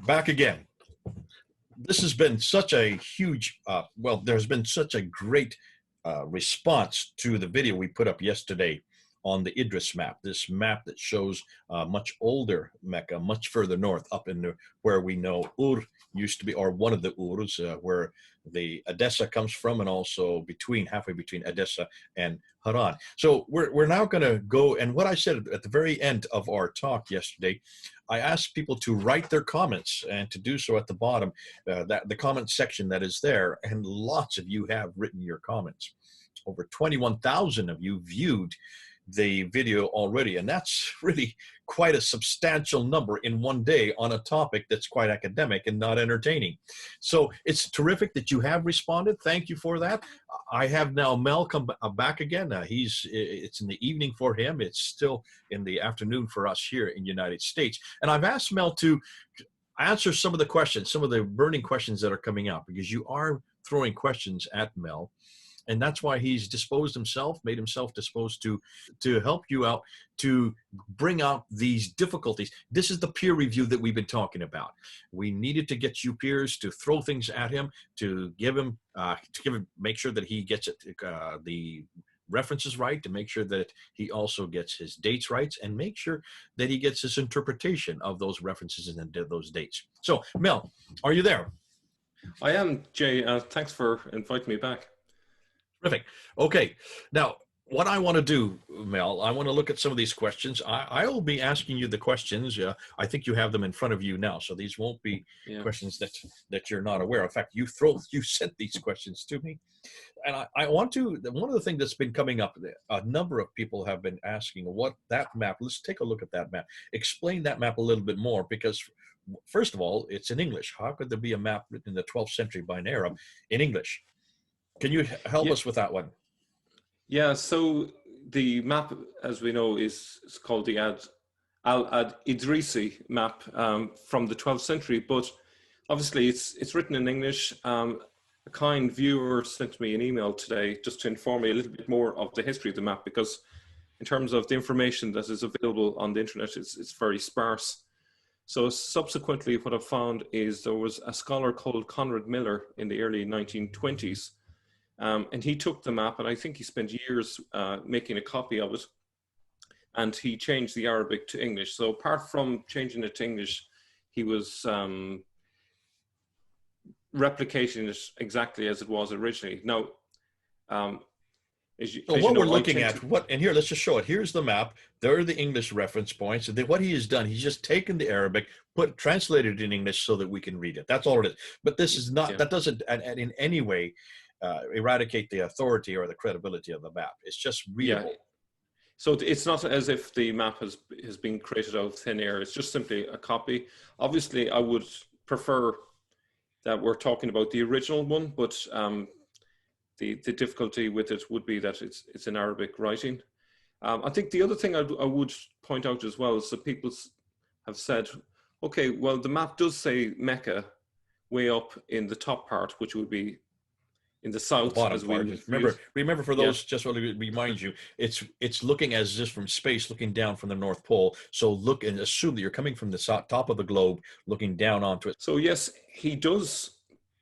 Back again. This has been such a huge, well, there's been such a great response to the video we put up yesterday on the Idris map, this map that shows much older Mecca, much further north, up in where we know Ur used to be, or one of the Urs, where the Edessa comes from, and also halfway between Edessa and Harran. So we're now going to go, and what I said at the very end of our talk yesterday, I asked people to write their comments and to do so at the bottom, the comment section that is there, and lots of you have written your comments. Over 21,000 of you viewed the video already, and that's really quite a substantial number in one day on a topic that's quite academic and not entertaining. So it's terrific that you have responded. Thank you for that. I have now Mel come back again. It's in the evening for him. It's still in the afternoon for us here in the United States. And I've asked Mel to answer some of the questions, some of the burning questions that are coming out, because you are throwing questions at Mel. And that's why he's made himself disposed to help you out, to bring out these difficulties. This is the peer review that we've been talking about. We needed to get you peers to throw things at him, to make sure that he gets the references right, to make sure that he also gets his dates right, and make sure that he gets his interpretation of those references and those dates. So, Mel, are you there? I am, Jay. Thanks for inviting me back. Terrific. Okay. Now, what I want to do, Mel, I want to look at some of these questions. I will be asking you the questions. I think you have them in front of you now, so these won't be questions that you're not aware of. In fact, you sent these questions to me. And I want to, one of the things that's been coming up, a number of people have been asking what that map, let's take a look at that map. Explain that map a little bit more, because first of all, it's in English. How could there be a map written in the 12th century by an Arab in English? Can you help us with that one? Yeah, so the map, as we know, is called the Al-Idrisi map from the 12th century, but obviously it's written in English. A kind viewer sent me an email today just to inform me a little bit more of the history of the map, because in terms of the information that is available on the internet, it's very sparse. So subsequently, what I've found is there was a scholar called Conrad Miller in the early 1920s, and he took the map, and I think he spent years making a copy of it, and he changed the Arabic to English. So apart from changing it to English, he was replicating it exactly as it was originally. Now, what we're looking at, and here, let's just show it. Here's the map. There are the English reference points. And then what he has done, he's just taken the Arabic, translated it in English so that we can read it. That's all it is. But this is not, that doesn't in any way eradicate the authority or the credibility of the map. It's just readable. So it's not as if the map has been created out of thin air. It's just simply a copy. Obviously, I would prefer that we're talking about the original one, but the difficulty with it would be that it's in Arabic writing. I think the other thing I would point out as well is that people have said, okay, well, the map does say Mecca way up in the top part, which would be in the south. As we remember for those, just to remind you, it's looking as just from space, looking down from the North Pole. So look and assume that you're coming from the top of the globe, looking down onto it. So yes, he does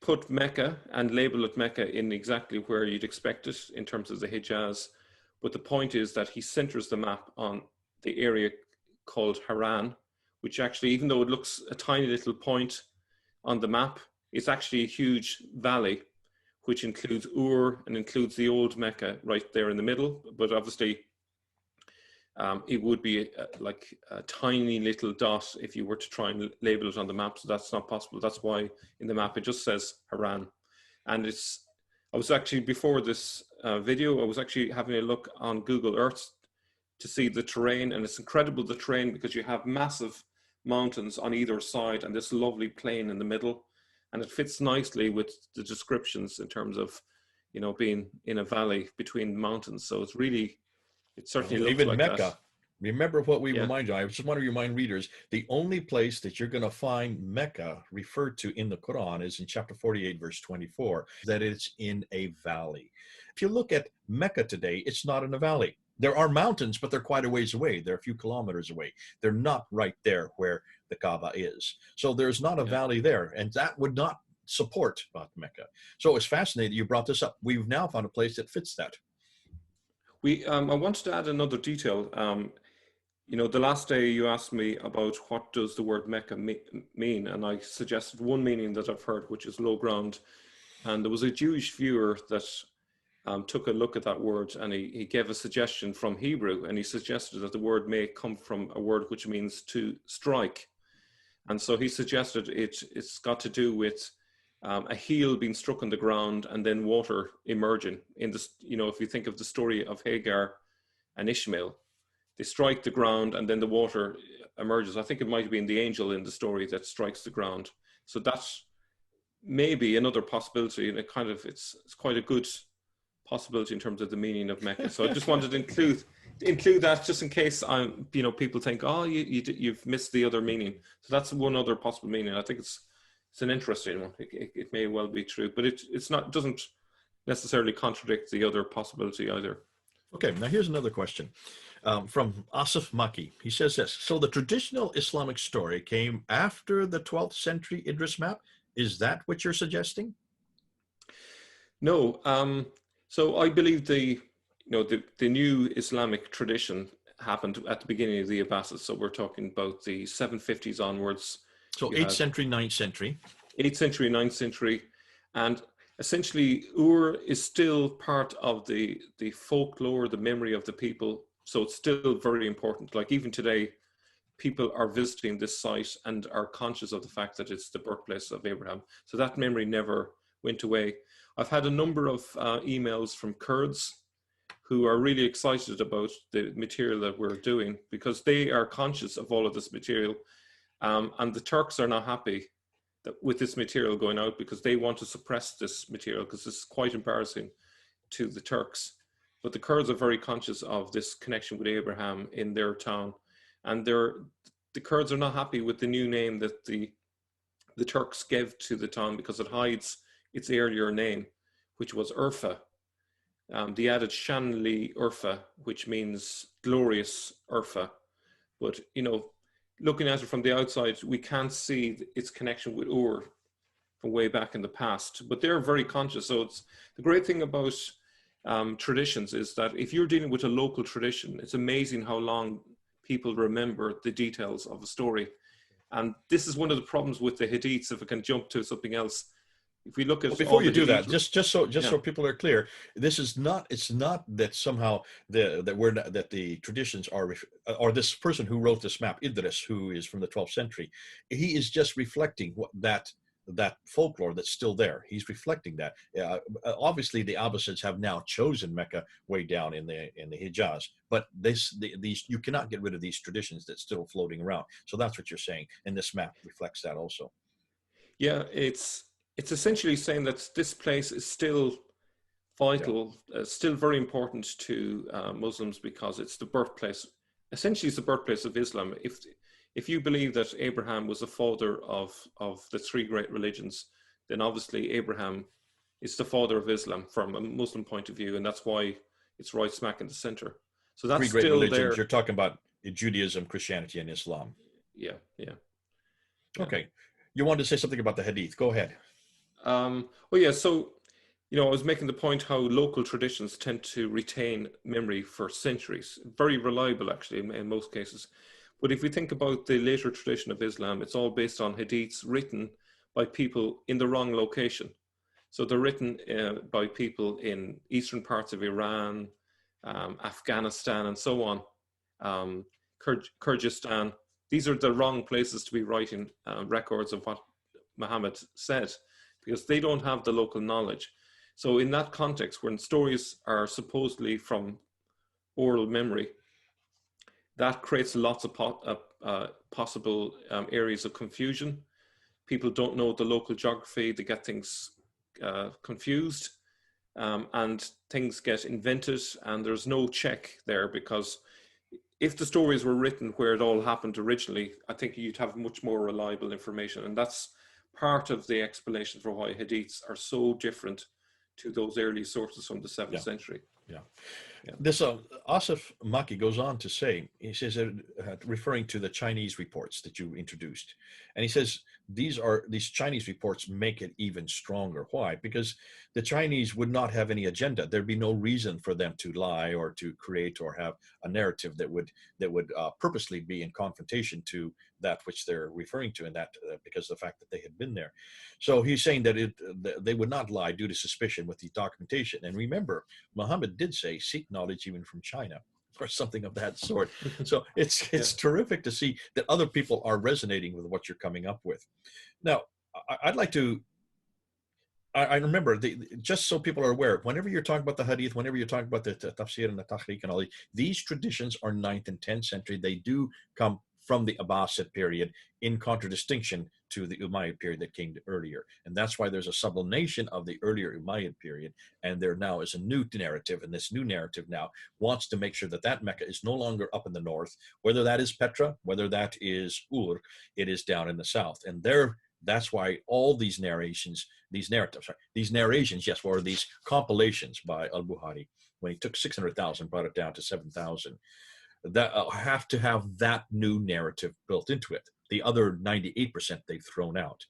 put Mecca and label it Mecca in exactly where you'd expect it in terms of the Hijaz. But the point is that he centers the map on the area called Harran, which actually, even though it looks a tiny little point on the map, it's actually a huge valley, which includes Ur and includes the old Mecca right there in the middle. But obviously, it would be like a tiny little dot if you were to try and label it on the map. So that's not possible. That's why in the map it just says Harran. And I was actually, before this video, I was actually having a look on Google Earth to see the terrain. And it's incredible, the terrain, because you have massive mountains on either side and this lovely plain in the middle. And it fits nicely with the descriptions in terms of, being in a valley between mountains. So it's certainly looks even like Mecca. That. Remember what we remind you. I just want to remind readers, the only place that you're going to find Mecca referred to in the Quran is in chapter 48, verse 24, that it's in a valley. If you look at Mecca today, it's not in a valley. There are mountains, but they're quite a ways away. They're a few kilometers away. They're not right there where the Kaaba is. So there's not a valley there, and that would not support Mecca. So it's fascinating you brought this up. We've now found a place that fits that. I wanted to add another detail. You know, the last day you asked me about what does the word Mecca mean, and I suggested one meaning that I've heard, which is low ground. And there was a Jewish viewer that took a look at that word, and he gave a suggestion from Hebrew, and he suggested that the word may come from a word which means to strike. And so he suggested it's got to do with a heel being struck on the ground and then water emerging. In this, you know, if you think of the story of Hagar and Ishmael, they strike the ground and then the water emerges. I think it might have been the angel in the story that strikes the ground. So that's maybe another possibility, and it's quite a good possibility in terms of the meaning of Mecca. So I just wanted to include that just in case people think, oh, you've missed the other meaning. So that's one other possible meaning. I think it's an interesting one. It may well be true, but it doesn't necessarily contradict the other possibility either. Okay, now here's another question from Asif Maki. He says this: so the traditional Islamic story came after the 12th century Idris map. Is that what you're suggesting? No. So I believe the new Islamic tradition happened at the beginning of the Abbasids. So we're talking about the 750s onwards. So 8th century, 9th century. 8th century, 9th century. And essentially, Ur is still part of the folklore, the memory of the people. So it's still very important. Like even today, people are visiting this site and are conscious of the fact that it's the birthplace of Abraham. So that memory never went away. I've had a number of emails from Kurds who are really excited about the material that we're doing because they are conscious of all of this material. And the Turks are not happy with this material going out because they want to suppress this material because it's quite embarrassing to the Turks. But the Kurds are very conscious of this connection with Abraham in their town. And the Kurds are not happy with the new name that the Turks gave to the town because it hides its earlier name, which was Urfa. They added Shanli Urfa, which means glorious Urfa. But, looking at it from the outside, we can't see its connection with Ur from way back in the past. But they're very conscious. So it's the great thing about traditions is that if you're dealing with a local tradition, it's amazing how long people remember the details of a story. And this is one of the problems with the Hadiths, if I can jump to something else. If we look at before you do that, just so people are clear, this is not. It's not that somehow that the traditions are, or this person who wrote this map, Idris, who is from the 12th century, he is just reflecting that folklore that's still there. He's reflecting that. Obviously, the Abbasids have now chosen Mecca way down in the Hijaz, but these you cannot get rid of these traditions that's still floating around. So that's what you're saying, and this map reflects that also. Yeah, it's essentially saying that this place is still vital, still very important to Muslims because it's the birthplace. Essentially, it's the birthplace of Islam. If you believe that Abraham was the father of the three great religions, then obviously Abraham is the father of Islam from a Muslim point of view, and that's why it's right smack in the center. So that's three great still religions. there. You're talking about Judaism, Christianity, and Islam. Yeah. Okay, you wanted to say something about the Hadith. Go ahead. So I was making the point how local traditions tend to retain memory for centuries. Very reliable, actually, in most cases. But if we think about the later tradition of Islam, it's all based on hadiths written by people in the wrong location. So they're written by people in eastern parts of Iran, Afghanistan, and so on, Kyrgyzstan. These are the wrong places to be writing records of what Muhammad said, because they don't have the local knowledge. So in that context, when stories are supposedly from oral memory, that creates lots of possible areas of confusion. People don't know the local geography, they get things confused, and things get invented, and there's no check there, because if the stories were written where it all happened originally, I think you'd have much more reliable information. And that's part of the explanation for why hadiths are so different to those early sources from the 7th century. Yeah. Yeah. This Asif Maki goes on to say, he says, referring to the Chinese reports that you introduced, and he says these Chinese reports make it even stronger. Why? Because the Chinese would not have any agenda. There'd be no reason for them to lie or to create or have a narrative that would purposely be in confrontation to that which they're referring to, and that because of the fact that they had been there. So he's saying that they would not lie due to suspicion with the documentation. And remember, Muhammad did say, seek knowledge even from China, or something of that sort. So it's terrific to see that other people are resonating with what you're coming up with. Now, I'd like to, I remember, just so people are aware, whenever you're talking about the Hadith, whenever you're talking about the Tafsir and the Tahriq and all these traditions are 9th and 10th century. They do come from the Abbasid period, in contradistinction to the Umayyad period that came earlier. And that's why there's a sublimation of the earlier Umayyad period, and there now is a new narrative, and this new narrative now wants to make sure that that Mecca is no longer up in the north, whether that is Petra, whether that is Ur, it is down in the south. And that's why all these narrations, these were these compilations by Al-Bukhari, when he took 600,000, brought it down to 7,000, that have to have that new narrative built into it. The other 98% they've thrown out.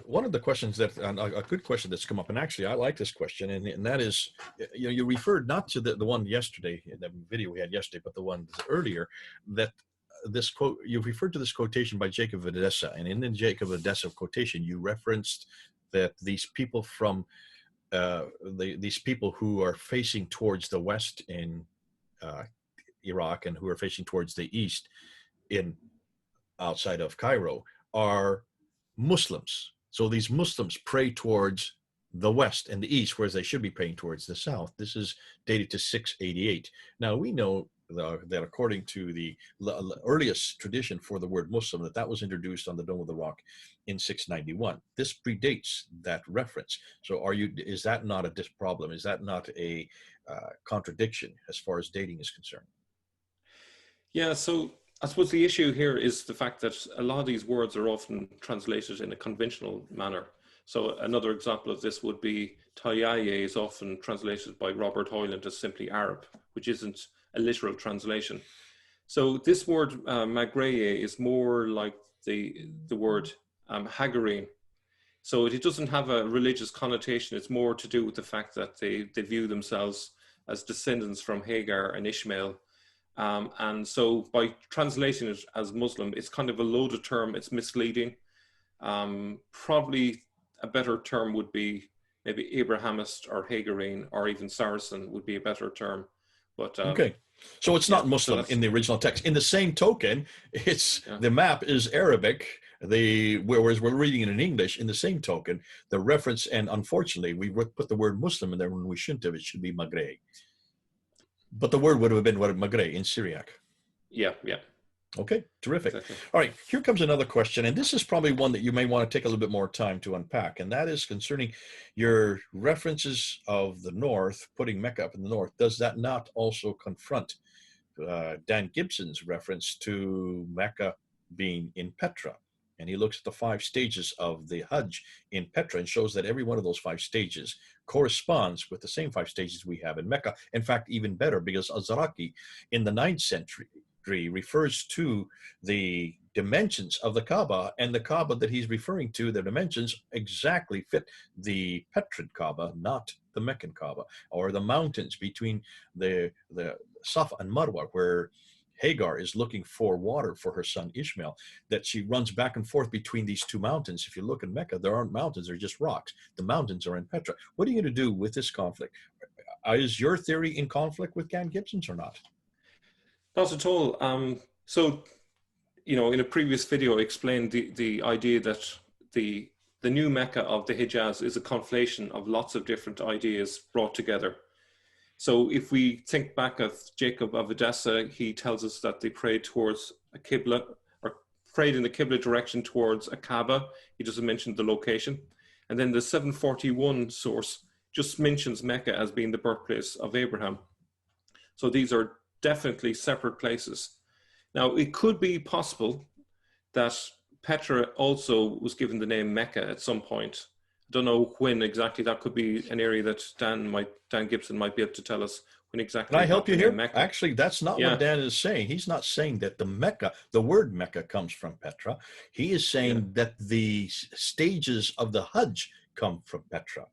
One of the questions that, a good question that's come up, and actually I like this question, and that is, you referred not to the one yesterday, the video we had yesterday, but the one earlier, that this quote, you referred to this quotation by Jacob of Edessa, and in the Jacob of Edessa quotation, you referenced that these people from, these people who are facing towards the west in Iraq and who are facing towards the east in outside of Cairo are Muslims. So these Muslims pray towards the west and the east, whereas they should be praying towards the south. This is dated to 688. Now we know that according to the earliest tradition for the word Muslim, that was introduced on the Dome of the Rock in 691. This predates that reference. So is that not a problem? Is that not a contradiction as far as dating is concerned? Yeah, so I suppose the issue here is the fact that a lot of these words are often translated in a conventional manner. So another example of this would be Tayyaye is often translated by Robert Hoyland as simply Arab, which isn't a literal translation. So this word Magray is more like the word Hagarin. So it doesn't have a religious connotation. It's more to do with the fact that they view themselves as descendants from Hagar and Ishmael. And so by translating it as Muslim, it's kind of a loaded term. It's misleading. Probably a better term would be maybe Abrahamist or Hagarine, or even Saracen would be a better term. But okay, so it's not Muslim in the original text. In the same token, the map is Arabic. Whereas we're reading it in English. In the same token, the reference, and unfortunately, we put the word Muslim in there when we shouldn't have. It should be Magray. But the word would have been Magray in Syriac. Yeah. Okay, terrific. Exactly. All right, here comes another question, and this is probably one that you may want to take a little bit more time to unpack, and that is concerning your references of the north, putting Mecca up in the north. Does that not also confront Dan Gibson's reference to Mecca being in Petra? And he looks at the 5 stages of the Hajj in Petra and shows that every one of those 5 stages corresponds with the same 5 stages we have in Mecca. In fact, even better, because Al-Zaraqi in the 9th century refers to the dimensions of the Kaaba, and the Kaaba that he's referring to, the dimensions exactly fit the Petran Kaaba, not the Meccan Kaaba, or the mountains between the Safa and Marwa, where Hagar is looking for water for her son Ishmael, that she runs back and forth between these 2 mountains. If you look in Mecca, there aren't mountains, they're just rocks. The mountains are in Petra. What are you going to do with this conflict? Is your theory in conflict with Dan Gibson's or not? Not at all. So, in a previous video, I explained the idea that the new Mecca of the Hijaz is a conflation of lots of different ideas brought together. So if we think back of Jacob of Edessa, he tells us that they prayed towards a Qibla, or prayed in the Qibla direction towards a Kaaba. He doesn't mention the location. And then the 741 source just mentions Mecca as being the birthplace of Abraham. So these are definitely separate places. Now, it could be possible that Petra also was given the name Mecca at some point. I don't know when exactly. That could be an area that Dan Gibson might be able to tell us when exactly Can I we help got you the name here? Mecca. Actually, that's not Yeah, what Dan is saying. He's not saying that the Mecca, the word Mecca comes from Petra. He is yeah, saying that the stages of the Hajj come from Petra.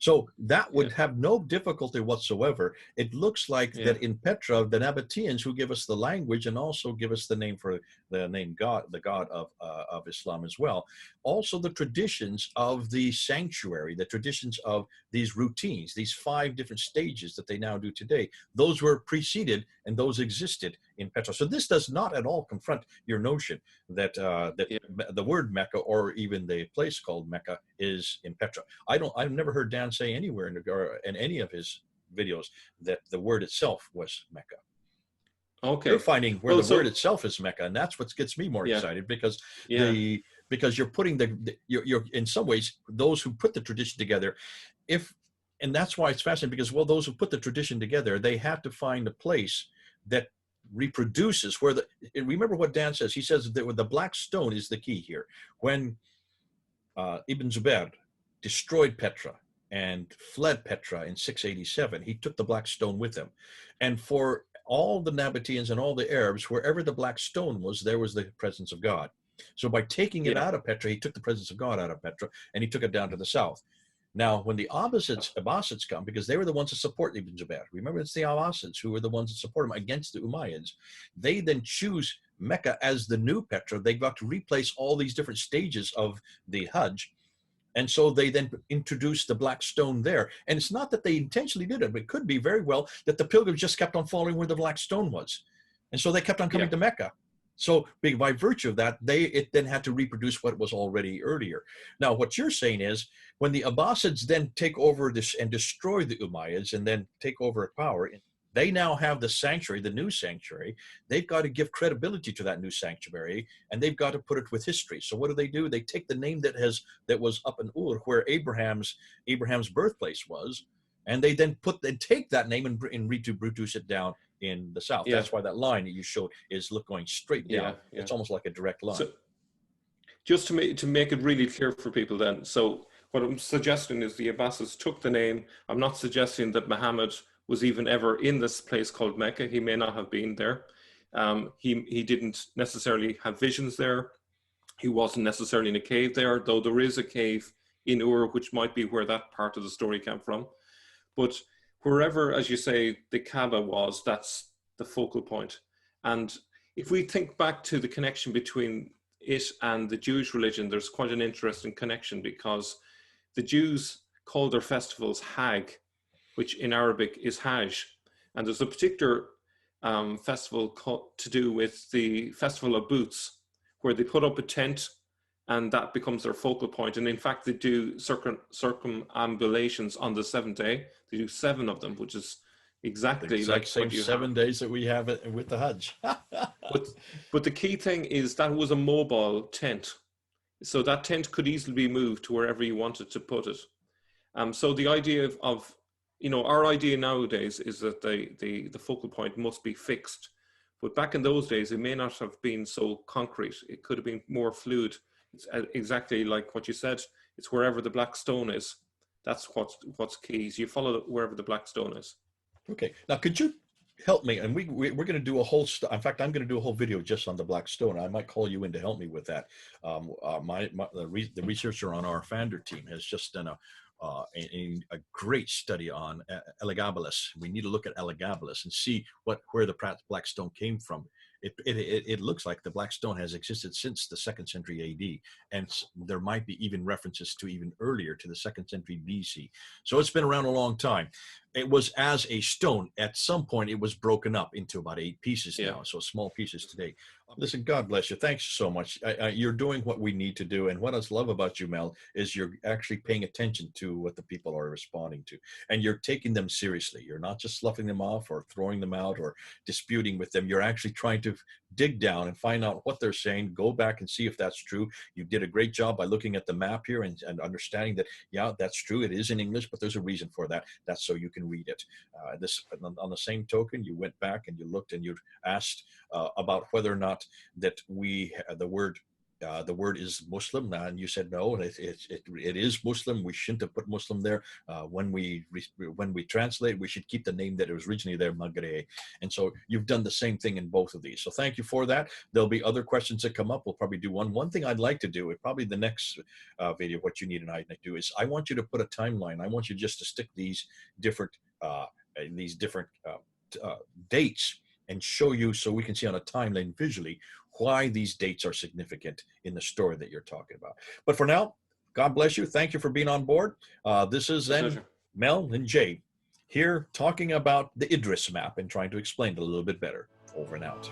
So that yeah, would have no difficulty whatsoever. It looks like yeah, that in Petra, the Nabateans, who give us the language and also give us the name for the name God, the God of Islam as well. Also, the traditions of the sanctuary, the traditions of these routines, these 5 different stages that they now do today. Those were preceded and those existed in Petra. So this does not at all confront your notion that that yeah. the word Mecca or even the place called Mecca is in Petra. I've never heard Dan say anywhere in any of his videos that the word itself was Mecca. You're Okay. finding where Well, the word so itself is Mecca, and that's what gets me more yeah, excited because yeah, you're putting you're in some ways those who put the tradition together, if and that's why it's fascinating because well those who put the tradition together they have to find a place that reproduces where the remember what Dan says. He says that the black stone is the key here. When Ibn Zubair destroyed Petra and fled Petra in 687, he took the black stone with him. And for all the Nabateans and all the Arabs, wherever the black stone was, there was the presence of God. So by taking it yeah, out of Petra, he took the presence of God out of Petra and he took it down to the south. Now, when the Abbasids come, because they were the ones that support Ibn Zubair, remember it's the Abbasids who were the ones that support him against the Umayyads. They then choose Mecca as the new Petra. They got to replace all these different stages of the Hajj. And so they then introduced the black stone there. And it's not that they intentionally did it, but it could be very well that the pilgrims just kept on following where the black stone was. And so they kept on yeah, coming to Mecca. So by virtue of that, it then had to reproduce what was already earlier. Now, what you're saying is when the Abbasids then take over this and destroy the Umayyads and then take over power, they now have the sanctuary, the new sanctuary. They've got to give credibility to that new sanctuary, and they've got to put it with history. So what do? They take the name that was up in Ur, where Abraham's birthplace was, and they then take that name and reproduce it down in the south. yeah, That's why that line that you showed is going straight yeah, down. yeah. It's almost like a direct line. So just to make it really clear for people then, so what I'm suggesting is the Abbasids took the name. I'm not suggesting that Muhammad was even ever in this place called Mecca. He may not have been there. He didn't necessarily have visions there. He wasn't necessarily in a cave there, though there is a cave in Ur, which might be where that part of the story came from. But wherever, as you say, the Kaaba was, that's the focal point. And if we think back to the connection between it and the Jewish religion, there's quite an interesting connection because the Jews call their festivals Hag, which in Arabic is Hajj. And there's a particular festival to do with the Festival of Booths, where they put up a tent and that becomes their focal point. And in fact, they do circumambulations on the 7th day. They do 7 of them, which is The exactly exact like same what you 7 days that we have with the Hajj. but the key thing is that was a mobile tent. So that tent could easily be moved to wherever you wanted to put it. So the idea of our idea nowadays is that the focal point must be fixed. But back in those days, it may not have been so concrete. It could have been more fluid. It's exactly like what you said. It's wherever the black stone is. That's what's key. So you follow wherever the black stone is. Okay. Now, could you help me? And we're going to do a whole. In fact, I'm going to do a whole video just on the black stone. I might call you in to help me with that. The researcher on our Fander team has just done a great study on Elagabalus. We need to look at Elagabalus and see where the black stone came from. It looks like the black stone has existed since the 2nd century AD, and there might be even references to even earlier to the 2nd century BC. So it's been around a long time. It was as a stone. At some point, it was broken up into about 8 pieces now, so small pieces today. Listen, God bless you. Thanks so much. You're doing what we need to do. And what I love about you, Mel, is you're actually paying attention to what the people are responding to. And you're taking them seriously. You're not just sloughing them off or throwing them out or disputing with them. You're actually trying to dig down and find out what they're saying, go back and see if that's true. You did a great job by looking at the map here and understanding that, yeah, that's true. It is in English, but there's a reason for that. That's so you can read it. On the same token, you went back and you looked and you asked about whether or not that the word the word is Muslim, and you said no, it is Muslim. We shouldn't have put Muslim there. When we translate, we should keep the name that it was originally there, Magray. And so you've done the same thing in both of these. So thank you for that. There'll be other questions that come up. We'll probably do one. One thing I'd like to do, probably the next video, what you need and I do is I want you to put a timeline. I want you just to stick these different dates and show you so we can see on a timeline visually why these dates are significant in the story that you're talking about. But for now, God bless you. Thank you for being on board. This is then Mel and Jay here talking about the Idris map and trying to explain it a little bit better. Over and out.